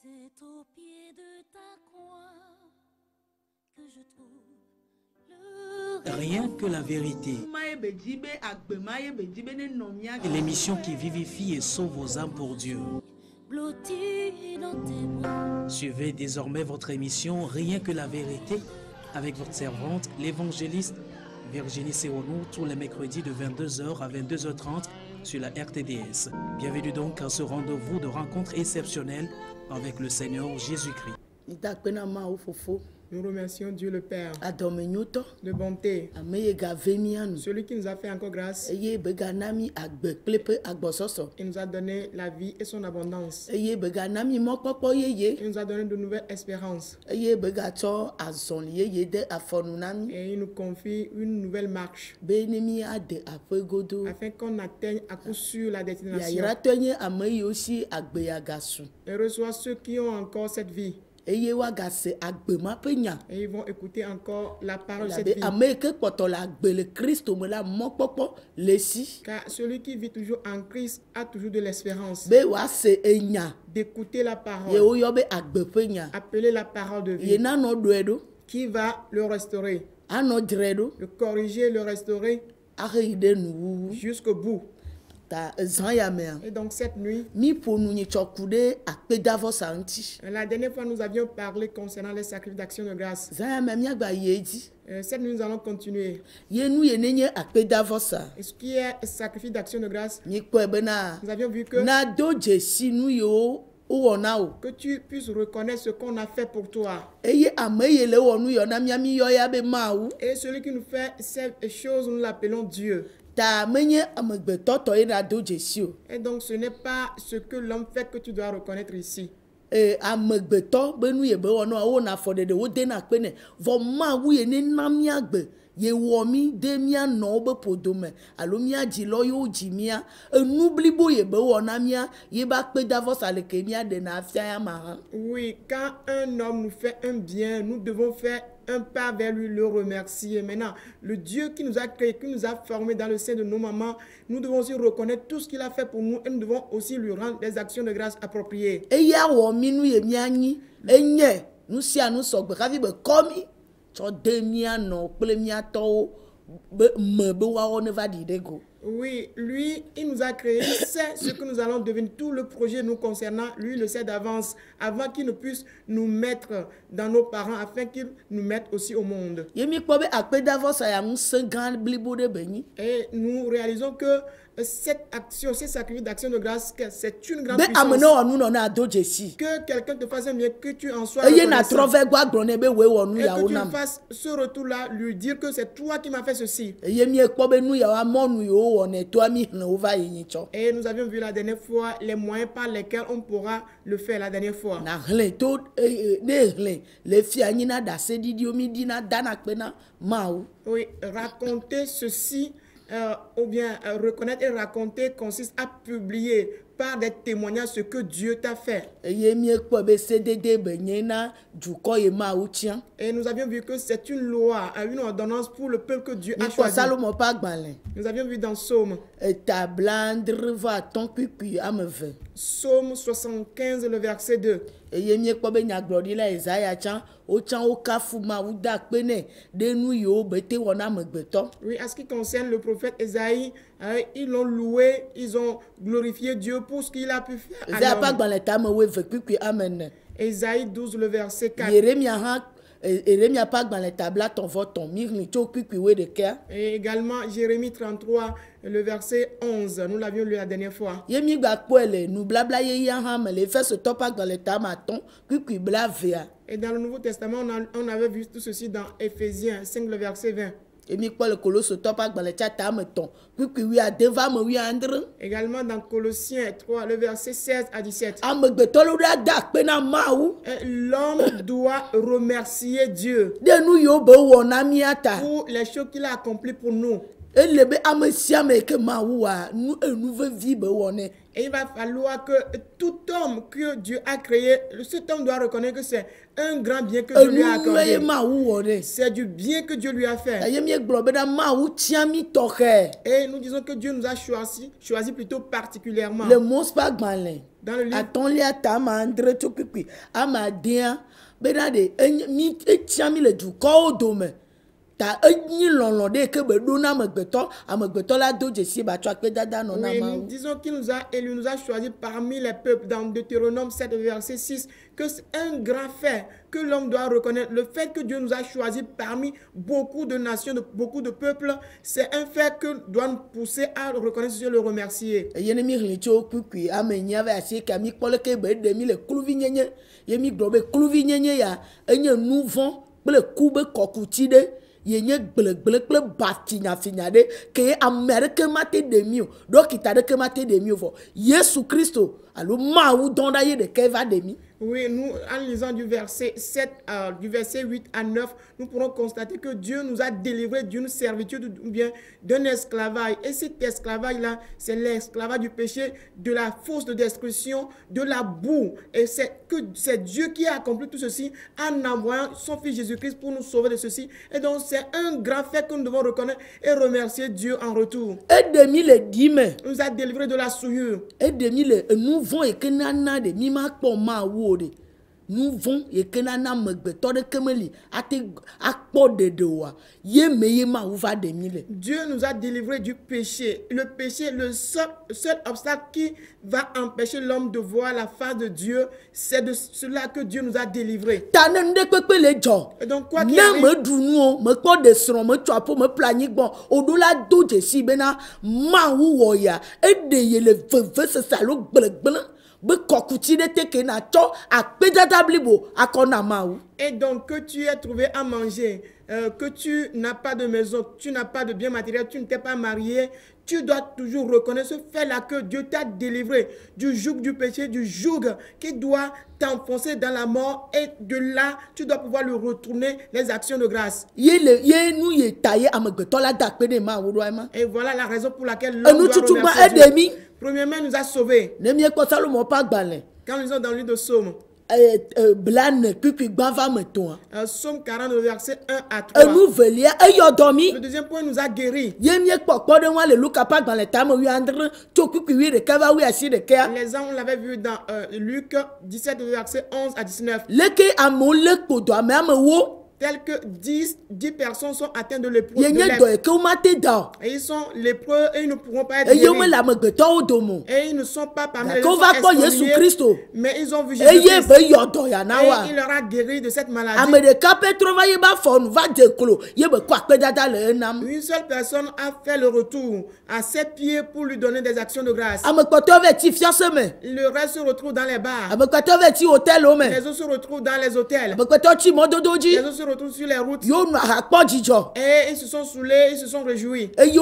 C'est au pied de ta croix que je trouve le Rien que la vérité. L'émission qui vivifie et sauve vos âmes pour Dieu. blotti dans tes bras. Suivez désormais votre émission Rien que la vérité avec votre servante, l'évangéliste Virginie Seronou, tous les mercredis de 22h à 22h30 sur la RTDS. Bienvenue donc à ce rendez-vous de rencontre exceptionnelle avec le Seigneur Jésus-Christ. Nous remercions Dieu le Père de bonté, celui celui qui nous a fait encore grâce. il Il nous a donné la vie et son abondance. nous Il nous a donné de nouvelles espérances. Et il nous confie une nouvelle marche afin qu'on atteigne à coup sûr la destination. Et reçoit ceux qui ont encore cette vie. Et ils vont écouter encore la parole de cette vie. Car celui qui vit toujours en Christ a toujours de l'espérance d'écouter la parole, appeler la parole de vie, qui va le restaurer, le corriger, le restaurer jusqu'au bout. Et donc cette nuit, la dernière fois nous avions parlé concernant les sacrifices d'action de grâce. Cette nuit nous allons continuer. Et ce qui est sacrifice d'action de grâce, nous avions vu que tu puisses reconnaître ce qu'on a fait pour toi. Et celui qui nous fait ces choses, nous l'appelons Dieu. Et donc ce n'est pas ce que l'homme fait que tu dois reconnaître ici. Oui, quand un homme nous fait un bien, nous devons faire un pas vers lui, le remercier. Maintenant, le Dieu qui nous a créé, qui nous a formés dans le sein de nos mamans, nous devons aussi reconnaître tout ce qu'il a fait pour nous et nous devons aussi lui rendre des actions de grâce appropriées. Oui, lui, il nous a créé, il sait ce que nous allons devenir, tout le projet nous concernant, lui le sait d'avance, avant qu'il ne puisse nous mettre dans nos parents, afin qu'il nous mette aussi au monde. Et nous réalisons que cette action, ces sacrifices d'action de grâce, c'est une grande puissance. Que quelqu'un te fasse un bien, que tu en sois reconnaissant. Et que tu fasses ce retour-là, lui dire que c'est toi qui m'as fait ceci. Et nous avions vu la dernière fois les moyens par lesquels on pourra le faire la dernière fois. Oui, raconter ceci, ou bien reconnaître et raconter consiste à publier par des témoignages ce que Dieu t'a fait. Et nous avions vu que c'est une loi, une ordonnance pour le peuple que Dieu a choisi. Nous avions vu dans Psaume. Psaume 75, le verset 2. Oui, à ce qui concerne le prophète Esaïe, ils l'ont loué, ils ont glorifié Dieu pour ce qu'il a pu faire. Esaïe 12, le verset 4. Et également Jérémie 33, le verset 11. Nous l'avions lu la dernière fois. Et dans le Nouveau Testament, on avait vu tout ceci dans Éphésiens 5, le verset 20. Également dans Colossiens 3, le verset 16 à 17. L'homme doit remercier Dieu pour les choses qu'il a accomplies pour nous. Et il va falloir que tout homme que Dieu a créé, cet homme doit reconnaître que c'est un grand bien que Dieu lui a accordé. C'est du bien que Dieu lui a fait. Et nous disons que Dieu nous a choisi plutôt particulièrement. Dans le livre. Attends-les à ta mandre tout pipi. À ma dia. Benade. Mi etiami le du corps ta ni lonlondé que bedona magbeto amagbeto la do jesi ba tu akpe dada non na ma. Disons qu'il nous a élu, nous a choisi parmi les peuples dans Deutéronome 7 verset 6 que c'est un grand fait que l'homme doit reconnaître. Le fait que Dieu nous a choisi parmi beaucoup de nations, beaucoup de peuples, c'est un fait que doit nous pousser à reconnaître et le remercier. Yemi richo kukui amenya va asi kami pole ke be demi le kluvi nyenye yemi grobe kluvi nyenye ya enye nouvon le kube kokuti de yenye gbele bati nya finya de ke amerike mate de mio do kita de ke mate de mio fo Yesu Christo alo ma ou donda ye de ke va de mi. Oui, nous, en lisant du verset 8 à 9, nous pourrons constater que Dieu nous a délivrés d'une servitude ou bien d'un esclavage. Et cet esclavage-là, c'est l'esclavage du péché, de la fausse de destruction, de la boue. Et c'est Dieu qui a accompli tout ceci en envoyant son Fils Jésus-Christ pour nous sauver de ceci. Et donc, c'est un grand fait que nous devons reconnaître et remercier Dieu en retour. Et demi le dime. Il nous a délivrés de la souillure. Et demi le nous vont et que nana de mima pour ma ou. Nous vont et que nana megbeto de kemeli ate akpo de doa ye meye ma ou va de mille. Dieu nous a délivrés du péché. Le péché, le seul obstacle qui va empêcher l'homme de voir la face de Dieu, c'est de cela que Dieu nous a délivrés. Et donc quoi qu'il arrive, me dounou me ko de sron me tuapo me planique bon odola do jesi bena ma ou woya et de ye le veve ce salaud bleu. Et donc que tu es trouvé à manger, que tu n'as pas de maison, tu n'as pas de bien matériel, tu ne t'es pas marié, tu dois toujours reconnaître ce fait-là que Dieu t'a délivré du joug du péché, du joug qui doit t'enfoncer dans la mort, et de là, tu dois pouvoir le retourner les actions de grâce. Et voilà la raison pour laquelle l'homme doit remercier Dieu. Premièrement, il nous a sauvés. Quand nous sommes dans le livre de Psaume. Psaume 40, verset 1 à 3. Le deuxième point nous a guéris. Les gens, on l'avait vu dans Luc 17, verset 11 à 19. Tel que 10 personnes sont atteintes de lépreux. Et ils sont lépreux et ils ne pourront pas être guéris. Et ils ne sont pas parmi les gens mais ils ont vu Jésus-Christ. Et il leur a guéri de cette maladie. Une seule personne a fait le retour à ses pieds pour lui donner des actions de grâce. Le reste se retrouve dans les bars. Les autres se retrouvent dans les hôtels. Les autres se retrouvent sur les routes. Et ils se sont saoulés, ils se sont réjouis. Ils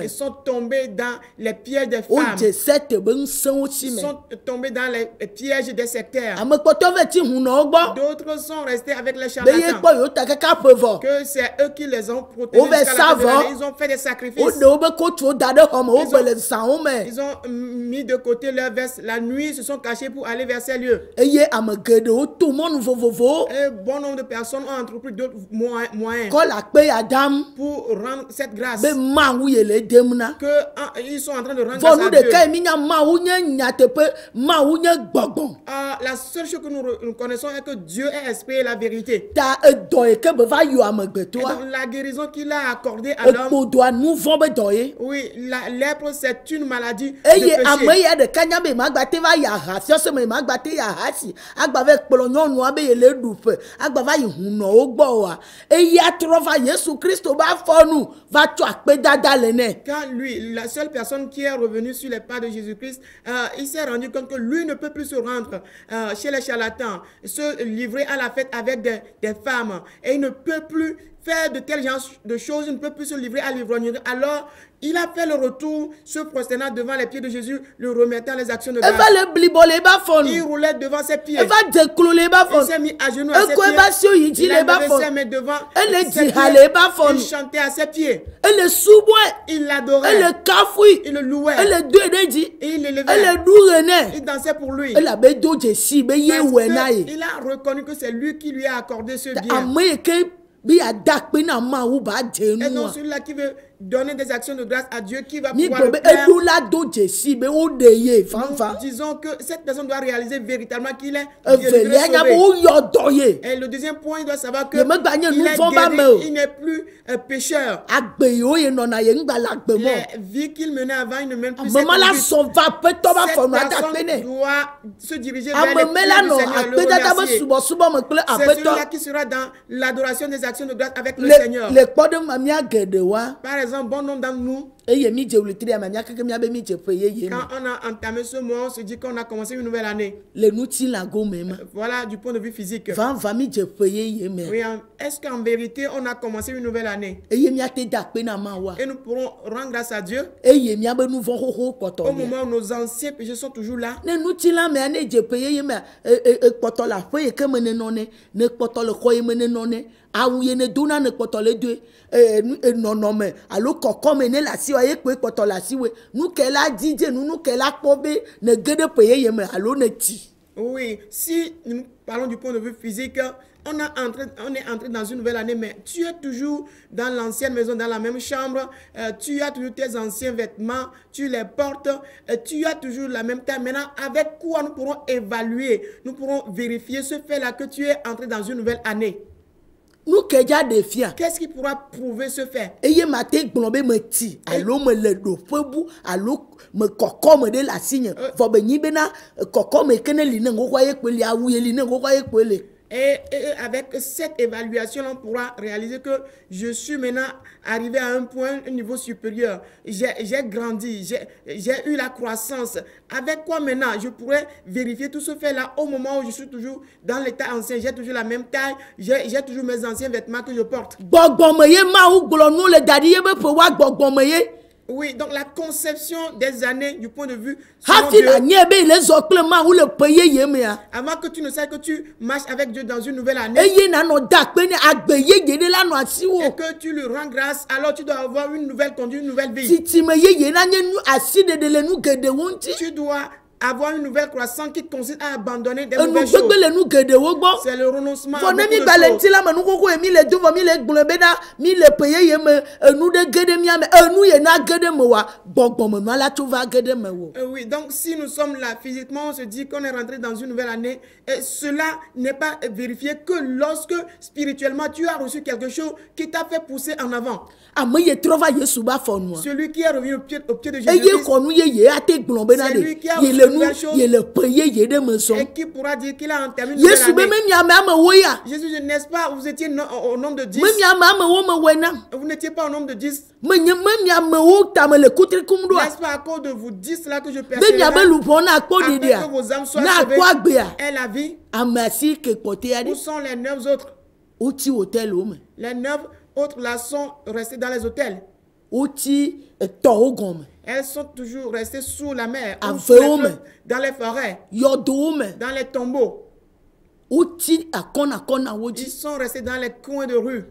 sont tombés dans les pièges des femmes. Ils sont tombés dans les pièges des sectaires. D'autres sont restés avec les charlatans. Que c'est eux qui les ont protégés. Ils ont fait des sacrifices. Ils ont mis de côté leur veste. La nuit, ils se sont cachés pour aller vers ces lieux. Et bon nombre de personnes ont entrepris d'autres moyens pour rendre cette grâce. Que ils sont en train de rendre grâce à Dieu. La seule chose que nous connaissons est que Dieu est esprit et la vérité. Et donc, la guérison qu'il a accordée à l'homme. Oui, la lèpre, c'est une maladie de péché. Quand lui, la seule personne qui est revenue sur les pas de Jésus-Christ, il s'est rendu compte que lui ne peut plus se rendre chez les charlatans, se livrer à la fête avec des femmes, et il ne peut plus faire de tels genres de choses, il ne peut plus se livrer à l'ivrognerie. Alors, il a fait le retour, se prosternant devant les pieds de Jésus, le remettant les actions de grâce. Il roulait devant ses pieds. Il s'est mis à genoux à ses pieds. Il a levé ses mains devant ses pieds. Il chantait à ses pieds. Il l'adorait. Il le louait. Et il l'élevait. Il dansait pour lui. Il a reconnu que c'est lui qui lui a accordé ce bien. Et donc celui-là qui veut donner des actions de grâce à Dieu qui va pouvoir le faire. Nous disons que cette personne doit réaliser véritablement qu'il est sauvé. Et le deuxième point, il doit savoir que il n'est plus pécheur. Les vies qu'il menait avant, il ne mène plus cette vie. Cette personne doit se diriger vers les pieds du Seigneur, le remercier. C'est celui-là qui sera dans l'adoration des actions de grâce avec le Seigneur. Par exemple, bon nombre d'entre nous, quand on a entamé ce mois, on se dit qu'on a commencé une nouvelle année. Voilà, du point de vue physique. Oui, est-ce qu'en vérité, on a commencé une nouvelle année? Et nous pourrons rendre grâce à Dieu au moment où nos anciens péchés sont toujours là. Oui, si nous parlons du point de vue physique, on est entré dans une nouvelle année, mais tu es toujours dans l'ancienne maison, dans la même chambre, tu as toujours tes anciens vêtements, tu les portes, tu as toujours la même taille. Maintenant, avec quoi nous pourrons évaluer, nous pourrons vérifier ce fait-là que tu es entré dans une nouvelle année? Qu'est-ce qui pourra prouver ce fait? Et avec cette évaluation, on pourra réaliser que je suis maintenant arrivé à un niveau supérieur. J'ai grandi, j'ai eu la croissance. Avec quoi maintenant je pourrais vérifier tout ce fait-là au moment où je suis toujours dans l'état ancien. J'ai toujours la même taille, j'ai toujours mes anciens vêtements que je porte. Oui, donc la conception des années du point de vue avant que tu ne saches que tu marches avec Dieu dans une nouvelle année et que tu lui rends grâce, alors tu dois avoir une nouvelle conduite, une nouvelle vie. Tu dois avoir une nouvelle croissance qui consiste à abandonner des mauvaises choses. C'est le renoncement à beaucoup de choses. Oui, donc si nous sommes là physiquement, on se dit qu'on est rentré dans une nouvelle année, et cela n'est pas vérifié que lorsque spirituellement tu as reçu quelque chose qui t'a fait pousser en avant. Celui qui est revenu au pied de Jésus-Christ, celui qui a reçu et qui pourra dire qu'il a entamé une nouvelle année. Jésus, n'est-ce pas, vous étiez au nombre de 10. Vous n'étiez pas au nombre de 10. N'est-ce pas à cause de vous 10 là que je persévère, afin que vos âmes soient sauvées et la vie? Où sont les 9 autres? Les 9 autres là sont restés dans les hôtels. Elles sont toujours restées sous la mer, dans les forêts, dans les tombeaux. Ils sont restés dans les coins de rue.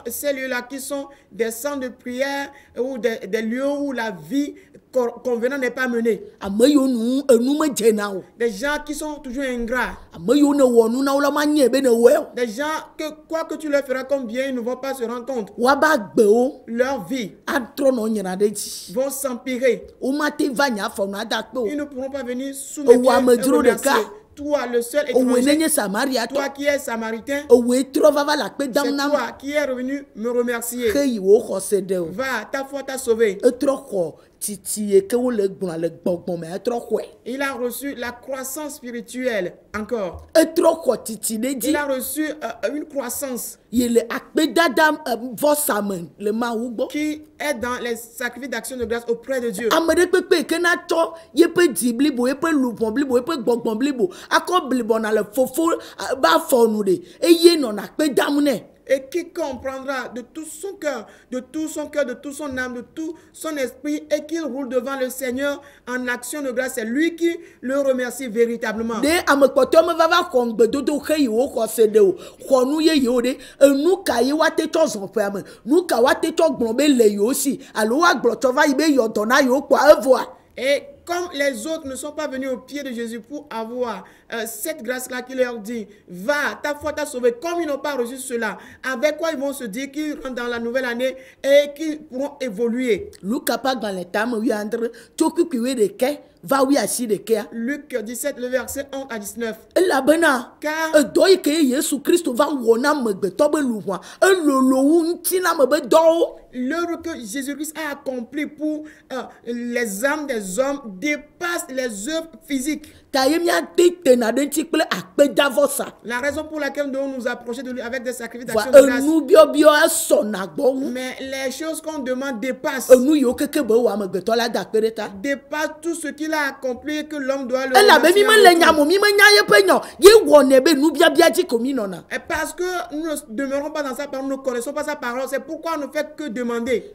Ces lieux-là qui sont des centres de prière ou des lieux où la vie convenant n'est pas menée. Des gens qui sont toujours ingrats. Des gens que quoi que tu leur feras comme bien, ils ne vont pas se rendre compte. Leur vie vont s'empirer. Ils ne pourront pas venir sous mes pieds et remercier. Toi, le seul étranger, toi qui es samaritain, c'est toi qui es revenu me remercier. Va, ta foi t'a sauvé. Il a reçu la croissance spirituelle encore. Il a reçu une croissance qui est dans les sacrifices d'action de grâce auprès de Dieu. Et qui comprendra de tout son cœur, de tout son âme, de tout son esprit, et qu'il roule devant le Seigneur en action de grâce. C'est lui qui le remercie véritablement. Et comme les autres ne sont pas venus au pied de Jésus pour avoir cette grâce-là qui leur dit, va, ta foi t'a sauvé, comme ils n'ont pas reçu cela, avec quoi ils vont se dire qu'ils rentrent dans la nouvelle année et qu'ils pourront évoluer. Luc 17, le verset 11 à 19. Car l'œuvre que Jésus-Christ a accomplie pour les âmes des hommes dépasse les œuvres physiques. La raison pour laquelle nous devons nous approcher de lui avec des sacrifices d'action de grâce. Mais les choses qu'on demande dépassent tout ce qu'il a accompli et que l'homme doit le remercier. Et parce que nous ne demeurons pas dans sa parole, nous ne connaissons pas sa parole, c'est pourquoi on ne fait que demander.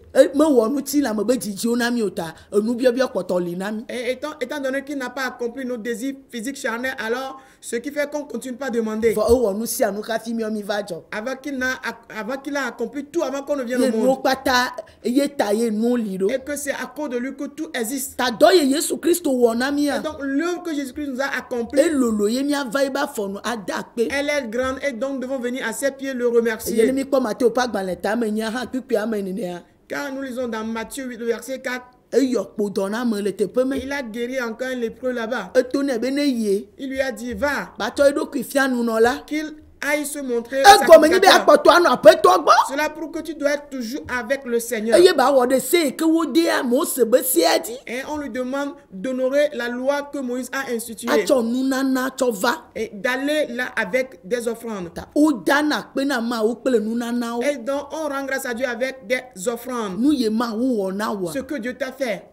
Et étant donné qu'il n'a pas accompli nos désirs physiques charnels, alors ce qui fait qu'on ne continue pas à demander. Avant qu'il a accompli tout, avant qu'on ne vienne au monde. Et que c'est à cause de lui que tout existe. Et donc l'œuvre que Jésus-Christ nous a accomplie, elle est grande et donc nous devons venir à ses pieds le remercier. Car nous lisons dans Matthieu 8, verset 4. Il a guéri encore un lépreux là-bas. Il lui a dit, va, qu'il aille se montrer. Cela pour que tu dois être toujours avec le Seigneur. Et on lui demande d'honorer la loi que Moïse a instituée. Et d'aller là avec des offrandes. Et donc on rend grâce à Dieu avec des offrandes. Ce que Dieu t'a fait.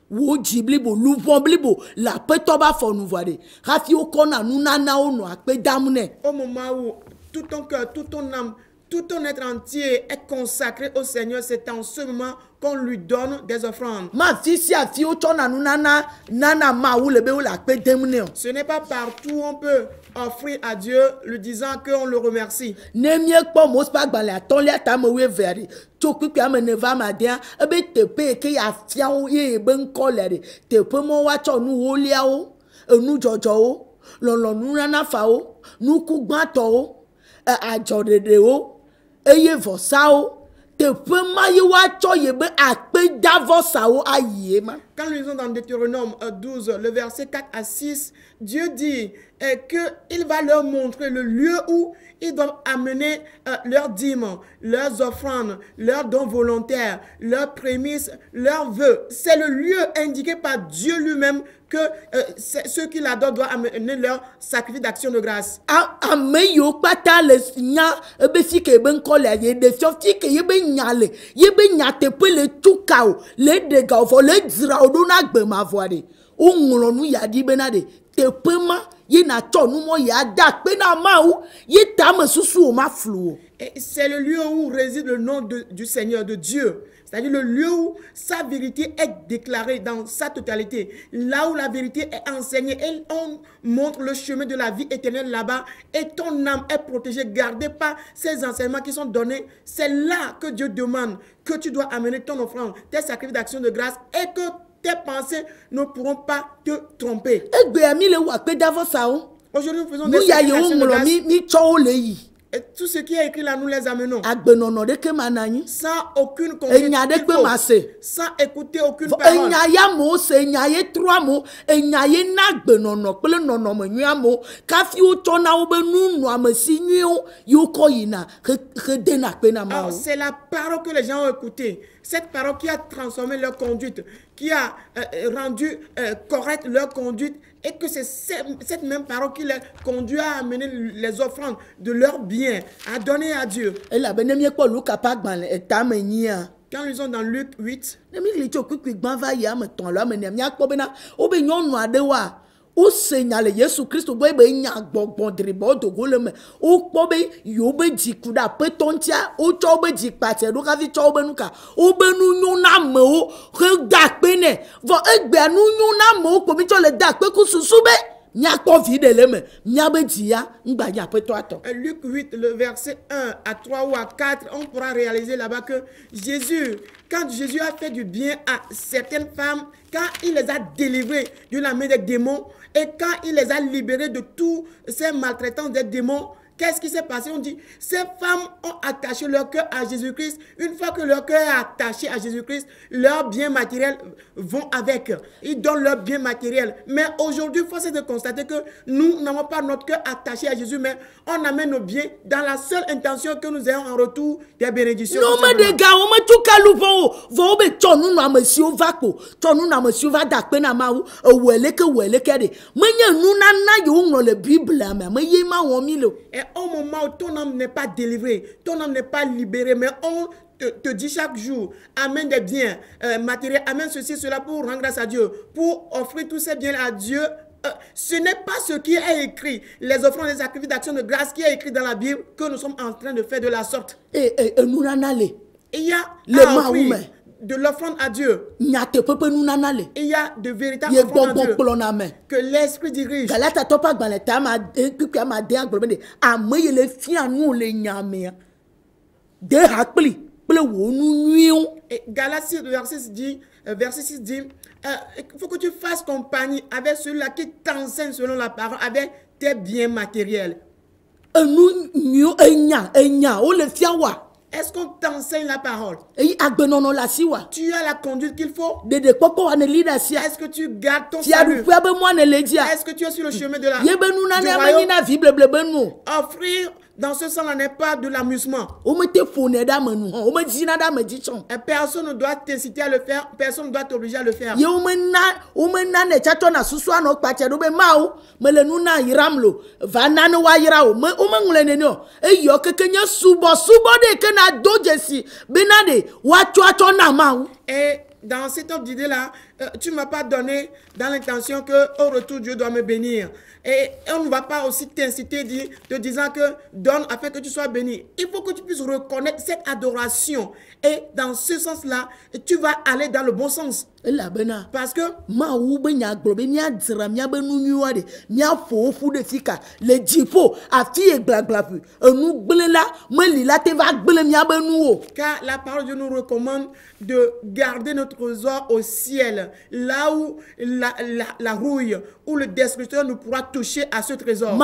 Wo jiblibo luvon blibo la petoba fo nous voir rafi o kona nunana o no akpe damune. Au moment où tout ton cœur, toute ton âme, tout ton être entier est consacré au Seigneur, c'est en ce moment qu'on lui donne des offrandes. Ce n'est pas partout où on peut offrir à Dieu lui disant qu'on le remercie. Quand nous lisons dans Deutéronome 12, le verset 4 à 6, Dieu dit qu'il va leur montrer le lieu où ils doivent amener leurs dîmes, leurs offrandes, leurs dons volontaires, leurs prémices, leurs vœux. C'est le lieu indiqué par Dieu lui-même que ceux qui l'adorent doivent amener leur sacrifice d'action de grâce. Et c'est le lieu où réside le nom du Seigneur, de Dieu. C'est-à-dire le lieu où sa vérité est déclarée dans sa totalité. Là où la vérité est enseignée et on montre le chemin de la vie éternelle là-bas. Et ton âme est protégée, gardée par ces enseignements qui sont donnés. C'est là que Dieu demande que tu dois amener ton offrande, tes sacrifices d'action de grâce et que tes pensées ne pourront pas te tromper. Aujourd'hui, nous faisons des sacrifices d'action de grâce. Et tout ce qui est écrit là, nous les amenons. Sans aucune confiance. Sans écouter aucune parole. C'est la parole que les gens ont écoutée. Cette parole qui a transformé leur conduite, qui a rendu correcte leur conduite, et que c'est cette même parole qui les conduit à amener les offrandes de leurs biens, à donner à Dieu. Quand nous lisons dans Luc 8, o signale Yesu Christ boy be nya gbogbo dribo to goleme o po be yo be jikuda petontia o cho be jipate do ka fi cho be nuka o be nu nyu na me o he da pe ne vo egbe nu nyu na me o po mi cho le da pe ku susu be Luc 8, le verset 1 à 3 ou à 4, on pourra réaliser là-bas que Jésus, quand Jésus a fait du bien à certaines femmes, quand il les a délivrées de la main des démons et quand il les a libérées de tous ces maltraitances des démons, qu'est-ce qui s'est passé? On dit, ces femmes ont attaché leur cœur à Jésus-Christ. Une fois que leur cœur est attaché à Jésus-Christ, leurs biens matériels vont avec. Ils donnent leurs biens matériels. Mais aujourd'hui, il faut de constater que nous n'avons pas notre cœur attaché à Jésus, mais on amène nos biens dans la seule intention que nous ayons en retour des bénédictions. Non, mais des gars, on m'a tout calou, vous avez tout nous na monsieur Vako, tout nous na monsieur Vadak, Penama, ou Weleke, mais nous n'avons le Bible, mais il y a milo. Au moment où ton âme n'est pas délivré, ton âme n'est pas libéré, mais on te dit chaque jour, amène des biens matériels, amène ceci, cela pour rendre grâce à Dieu, pour offrir tous ces biens à Dieu. Ce n'est pas ce qui est écrit, les offrandes, les sacrifices d'action de grâce qui est écrit dans la Bible que nous sommes en train de faire de la sorte. Il y a de l'offrande à Dieu. Il y a de véritables offrandes à Dieu que l'Esprit dirige. Et Galates 6, verset 6 dit, il faut que tu fasses compagnie avec celui-là qui t'enseigne selon la parole, avec tes biens matériels. Est-ce qu'on t'enseigne la parole? Tu as la conduite qu'il faut? Est-ce que tu gardes ton salut? Est-ce que tu es sur le chemin de la royaume? Offrir dans ce sens-là n'est pas de l'amusement. Personne ne doit t'inciter à le faire, personne ne doit t'obliger à le faire. Et dans cette ordre d'idée-là, tu ne m'as pas donné dans l'intention qu'au retour, Dieu doit me bénir. Et on ne va pas aussi t'inciter te disant que donne afin que tu sois béni. Il faut que tu puisses reconnaître cette adoration. Et dans ce sens-là, tu vas aller dans le bon sens. Parce que car la parole de Dieu nous recommande de garder notre trésor au ciel, là où la rouille ou le destructeur ne pourra toucher à ce trésor.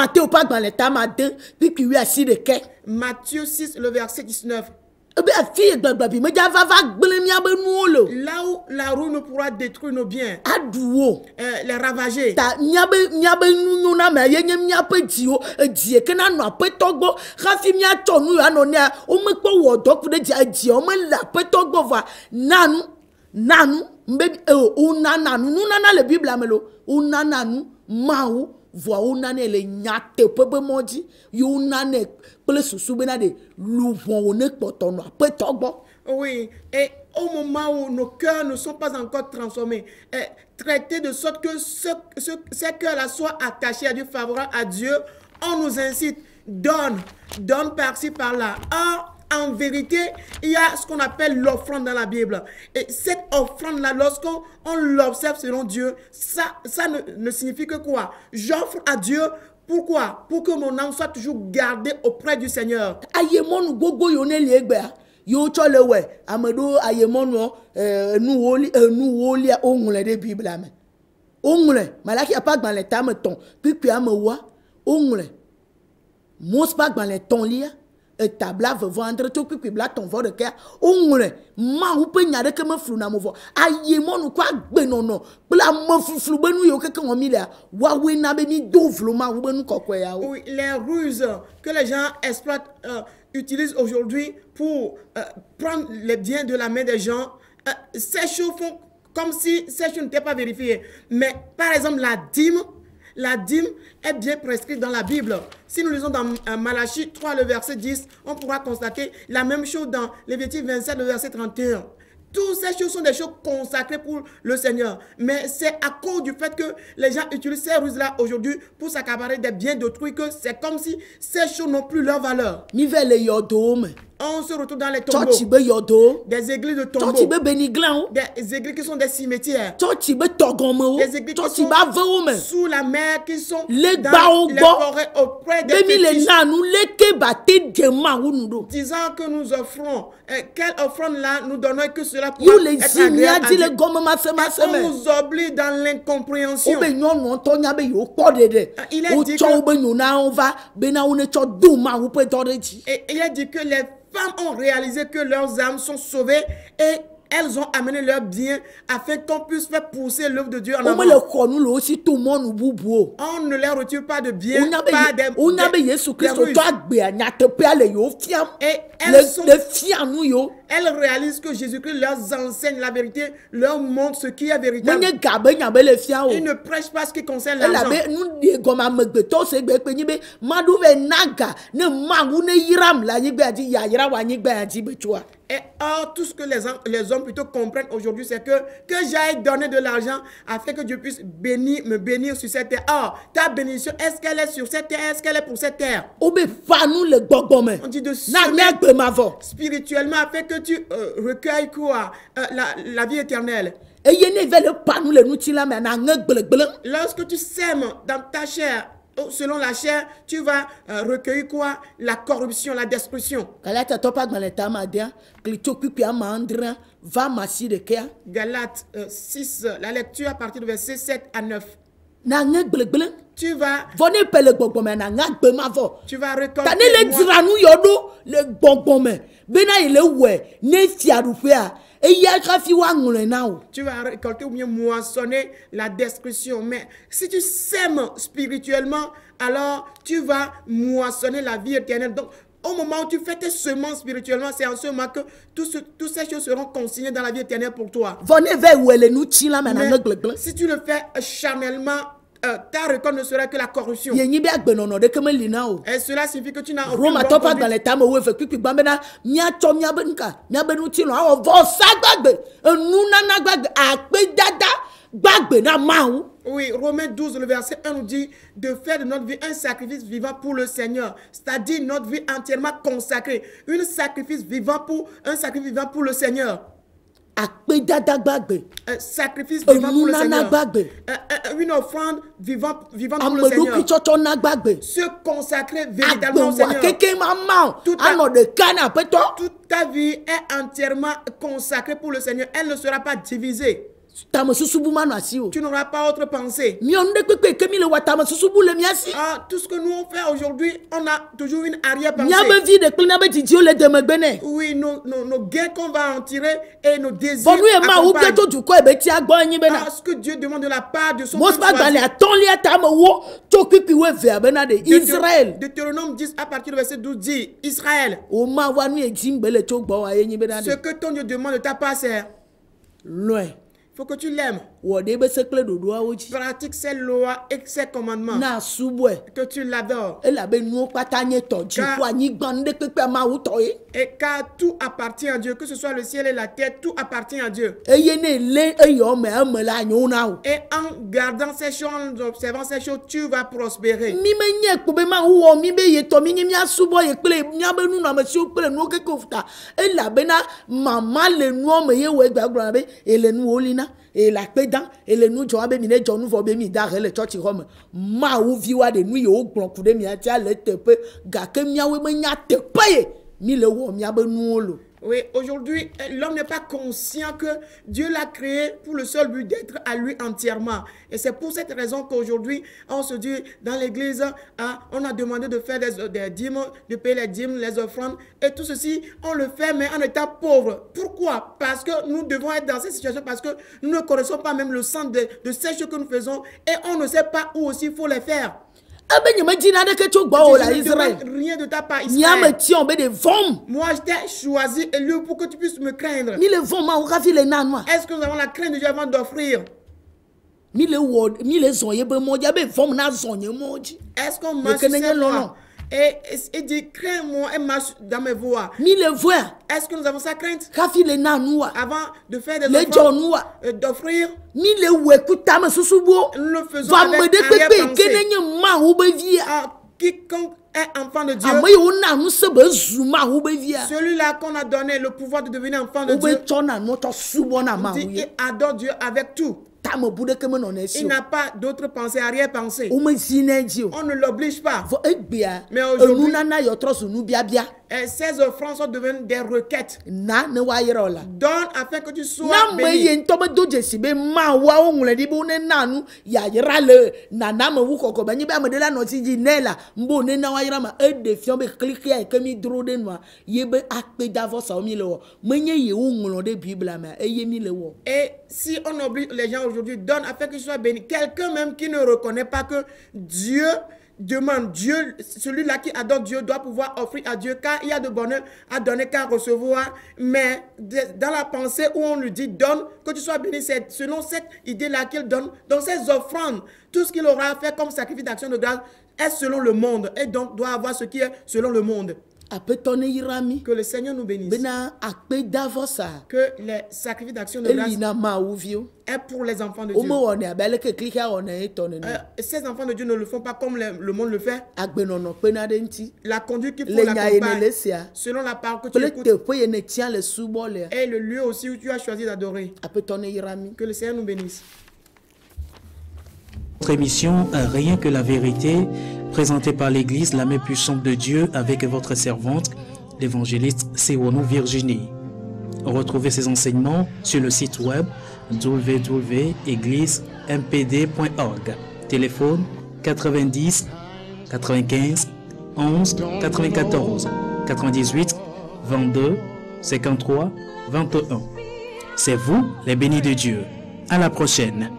Matthieu 6, le verset 19. Là où la roue ne pourra détruire nos biens, les ravager. Oui, et au moment où nos cœurs ne sont pas encore transformés, traités de sorte que ces cœurs-là soient attachés à Dieu, favorables à Dieu, on nous incite, donne par-ci, par-là. Or, en vérité, il y a ce qu'on appelle l'offrande dans la Bible. Et cette offrande-là, lorsqu'on l'observe selon Dieu, ça ne signifie que quoi? J'offre à Dieu. Pourquoi? Pour que mon âme soit toujours gardée auprès du Seigneur. tabla vendre tout puis bla ton vent de cœur ongle ma ou pe nyade que me flou na mo vo aye mo no kwa gbe no no bla mo flou benu yo que on mi là wa we na be mi do flou ma ou benu kokwe ya. Oui, les ruses que les gens exploitent utilisent aujourd'hui pour prendre les biens de la main des gens, ces choses font comme si ces choses n'étaient pas vérifiées. Mais par exemple la dîme est bien prescrite dans la Bible. Si nous lisons dans Malachie 3, le verset 10, on pourra constater la même chose dans Lévitique 27, le verset 31. Toutes ces choses sont des choses consacrées pour le Seigneur. Mais c'est à cause du fait que les gens utilisent ces ruses-là aujourd'hui pour s'accaparer des biens d'autrui que c'est comme si ces choses n'ont plus leur valeur. on se retrouve dans les tombeaux. Des églises de tombeaux. Des églises qui sont des cimetières. Des églises qui sont sous la mer, qui sont dans les forêts auprès des fétiches. Disant que nous offrons, quelle offrande là nous donnons que cela pourra être agréable à Dieu. On nous oublie dans l'incompréhension. Il a dit que les femmes ont réalisé que leurs âmes sont sauvées et elles ont amené leurs biens afin qu'on puisse faire pousser l'œuvre de Dieu en avant. On ne leur retire pas de biens, pas des elles réalisent que Jésus-Christ leur enseigne la vérité, leur montre ce qui est véritable. Ils ne prêchent pas ce qui concerne l'argent. Et or, tout ce que les hommes plutôt comprennent aujourd'hui, c'est que j'aille donner de l'argent afin que Dieu puisse me bénir sur cette terre. Or, ta bénédiction, est-ce qu'elle est sur cette terre? Est-ce qu'elle est pour cette terre? On dit de semer spirituellement afin que tu recueilles quoi? La vie éternelle. Lorsque tu sèmes dans ta chair, selon la chair, tu vas recueillir quoi? La corruption, la destruction. Galates 6, la lecture à partir du verset 7 à 9. Tu vas récolter ou bien moissonner la destruction. Mais si tu sèmes spirituellement, alors tu vas moissonner la vie éternelle. Donc, au moment où tu fais tes semences spirituellement, c'est en ce moment que toutes ces choses seront consignées dans la vie éternelle pour toi. Mais si tu le fais charnellement, ta récolte ne sera que la corruption. Et cela signifie que tu n'as aucune Oui, Romains 12, le verset 1 nous dit de faire de notre vie un sacrifice vivant pour le Seigneur. C'est-à-dire notre vie entièrement consacrée. Un sacrifice vivant pour le Seigneur. Sacrifice vivant pour le Seigneur. Une offrande vivante pour le Seigneur. Se consacrer véritablement au Seigneur. Toute ta vie est entièrement consacrée pour le Seigneur. Elle ne sera pas divisée. Tu n'auras pas autre pensée. Tout ce que nous on fait aujourd'hui, on a toujours une arrière-pensée. Oui, nos gains qu'on va en tirer et nos désirs accompagnent. Ce que Dieu demande de la part de son peuple. Deutéronome 10 à partir du verset 12 dit Israël. Ce que ton Dieu demande de ta part, c'est loin. Il faut que tu l'aimes. Pratique ses lois et ses commandements. Que tu l'adores. Car tout appartient à Dieu. Que ce soit le ciel et la terre, tout appartient à Dieu. Et en gardant ces choses, en observant ces choses, tu vas prospérer. Et la pédant et les nous joabe mine jonu vobe mi da le church home ma ou viwa de nu yo gbon kude mi ati ale tepe ga ke miawe me nya tepe mi le wo mi abe nu olo. Oui, aujourd'hui, l'homme n'est pas conscient que Dieu l'a créé pour le seul but d'être à lui entièrement. Et c'est pour cette raison qu'aujourd'hui, on se dit dans l'église, on a demandé de faire des dîmes, de payer les dîmes, les offrandes. Et tout ceci, on le fait, mais en étant pauvre. Pourquoi? Parce que nous devons être dans cette situation, parce que nous ne connaissons pas même le sens de ces choses que nous faisons. Et on ne sait pas où aussi il faut les faire. Rien de ta part, Israël. Moi, je t'ai choisi élu pour que tu puisses me craindre. Est-ce que nous avons la crainte de Dieu avant d'offrir? Est-ce qu'on marche sur ses voies? Et dit, crains-moi et marche dans mes voies. Est-ce que nous avons sa crainte? Avant de faire des offrandes, d'offrir, nous le faisons avec arrière-pensée. Quiconque est enfant de Dieu, celui-là qu'on a donné le pouvoir de devenir enfant de Dieu, il adore Dieu avec tout. Il n'a pas d'autre pensée, arrière-pensée. On ne l'oblige pas. Mais aujourd'hui, ces offrandes sont devenues des requêtes. Donne afin que tu sois béni. Et si on oblige les gens aujourd'hui, donne afin qu'ils soient bénis. Quelqu'un même qui ne reconnaît pas que Dieu demande, Dieu, celui-là qui adore Dieu doit pouvoir offrir à Dieu, car il y a de bonheur à donner qu'à recevoir. Mais dans la pensée où on lui dit donne, que tu sois béni, c'est selon cette idée-là qu'il donne. Dans ses offrandes, tout ce qu'il aura fait comme sacrifice d'action de grâce est selon le monde, et donc doit avoir ce qui est selon le monde. Que le Seigneur nous bénisse. Que les sacrifices d'action de grâce est pour les enfants de Dieu. Ces enfants de Dieu ne le font pas comme le monde le fait. La conduite qu'il faut l'accompagner selon la parole que tu écoutes et le lieu aussi où tu as choisi d'adorer. Que le Seigneur nous bénisse. Notre émission Rien que la vérité, présentée par l'Église La Main Puissante de Dieu avec votre servante, l'évangéliste Sironou Virginie. Retrouvez ces enseignements sur le site web www.égliseMPD.org. Téléphone 90 95 11 94 98 22 53 21. C'est vous les bénis de Dieu. À la prochaine.